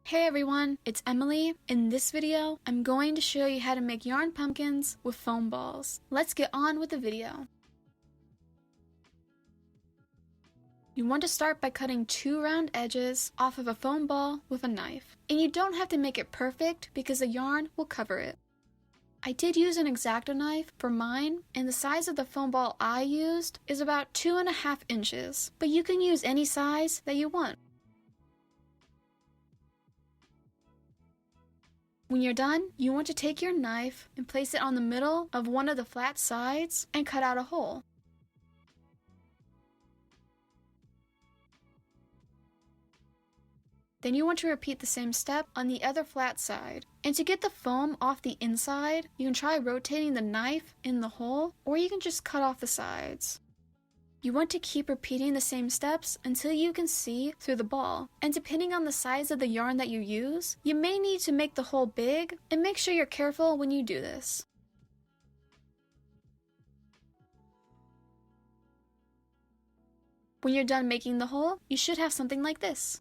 Hey everyone, it's Emily. In this video, I'm going to show you how to make yarn pumpkins with foam balls. Let's get on with the video. You want to start by cutting 2 round edges off of a foam ball with a knife. And you don't have to make it perfect because the yarn will cover it. I did use an X-Acto knife for mine, and the size of the foam ball I used is about 2.5 inches, but you can use any size that you want. When you're done, you want to take your knife and place it on the middle of one of the flat sides and cut out a hole. Then you want to repeat the same step on the other flat side. And to get the foam off the inside, you can try rotating the knife in the hole, or you can just cut off the sides. You want to keep repeating the same steps until you can see through the ball, and depending on the size of the yarn that you use, you may need to make the hole big, and make sure you're careful when you do this. When you're done making the hole, you should have something like this.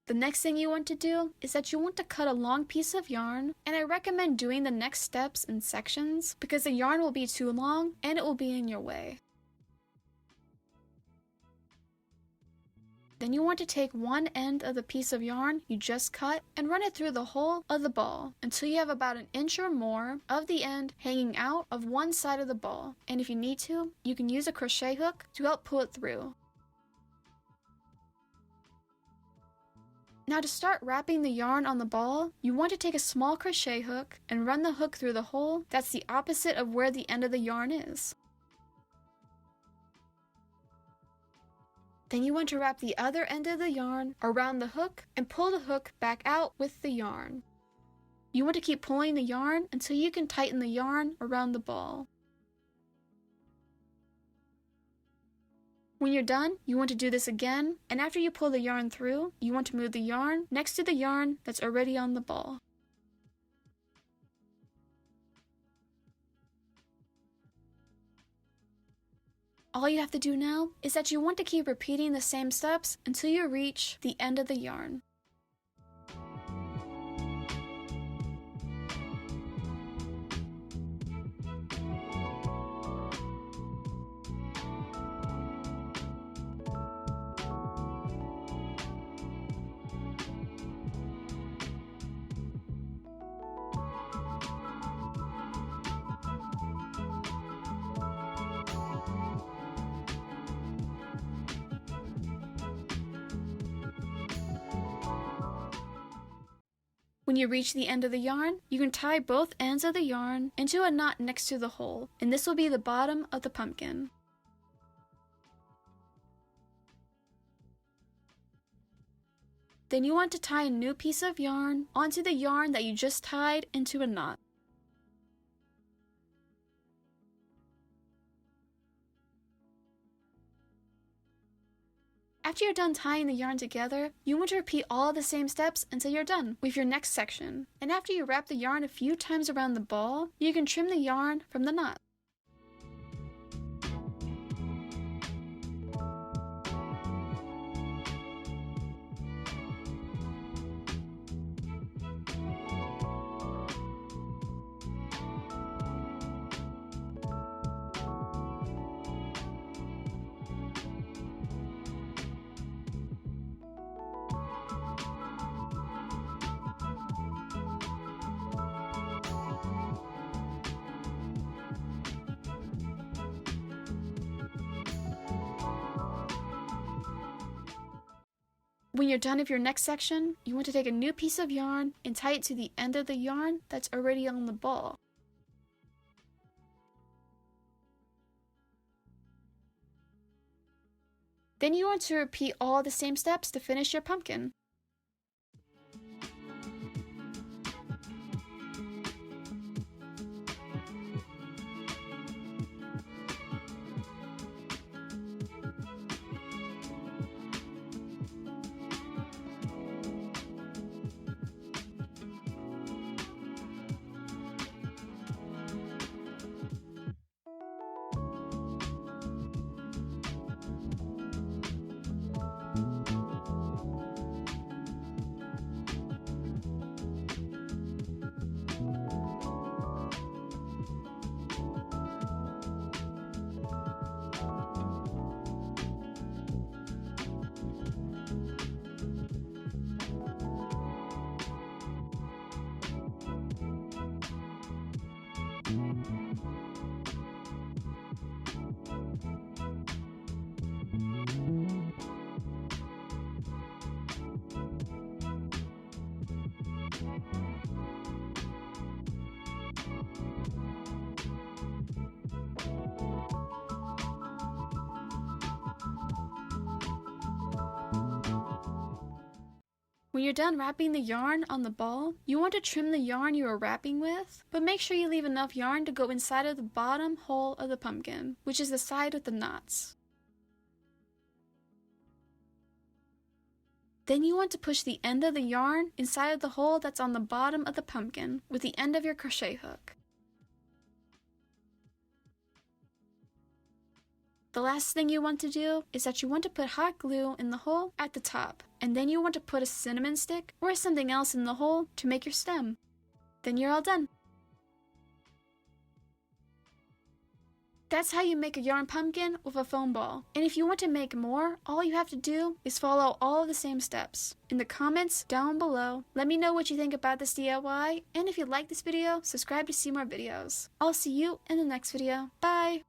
The next thing you want to do is that you want to cut a long piece of yarn, and I recommend doing the next steps in sections because the yarn will be too long and it will be in your way. Then you want to take one end of the piece of yarn you just cut and run it through the hole of the ball until you have about 1 inch or more of the end hanging out of one side of the ball, and if you need to, you can use a crochet hook to help pull it through. Now to start wrapping the yarn on the ball, you want to take a small crochet hook and run the hook through the hole that's the opposite of where the end of the yarn is. Then you want to wrap the other end of the yarn around the hook and pull the hook back out with the yarn. You want to keep pulling the yarn until you can tighten the yarn around the ball. When you're done, you want to do this again, and after you pull the yarn through, you want to move the yarn next to the yarn that's already on the ball. All you have to do now is that you want to keep repeating the same steps until you reach the end of the yarn. When you reach the end of the yarn, you can tie both ends of the yarn into a knot next to the hole, and this will be the bottom of the pumpkin. Then you want to tie a new piece of yarn onto the yarn that you just tied into a knot. After you're done tying the yarn together, you want to repeat all the same steps until you're done with your next section. And after you wrap the yarn a few times around the ball, you can trim the yarn from the knot. When you're done with your next section, you want to take a new piece of yarn and tie it to the end of the yarn that's already on the ball. Then you want to repeat all the same steps to finish your pumpkin. When you're done wrapping the yarn on the ball, you want to trim the yarn you are wrapping with, but make sure you leave enough yarn to go inside of the bottom hole of the pumpkin, which is the side with the knots. Then you want to push the end of the yarn inside of the hole that's on the bottom of the pumpkin with the end of your crochet hook. The last thing you want to do is that you want to put hot glue in the hole at the top, and then you want to put a cinnamon stick or something else in the hole to make your stem. Then you're all done. That's how you make a yarn pumpkin with a foam ball. And if you want to make more, all you have to do is follow all of the same steps. In the comments down below, let me know what you think about this DIY, and if you like this video, subscribe to see more videos. I'll see you in the next video. Bye!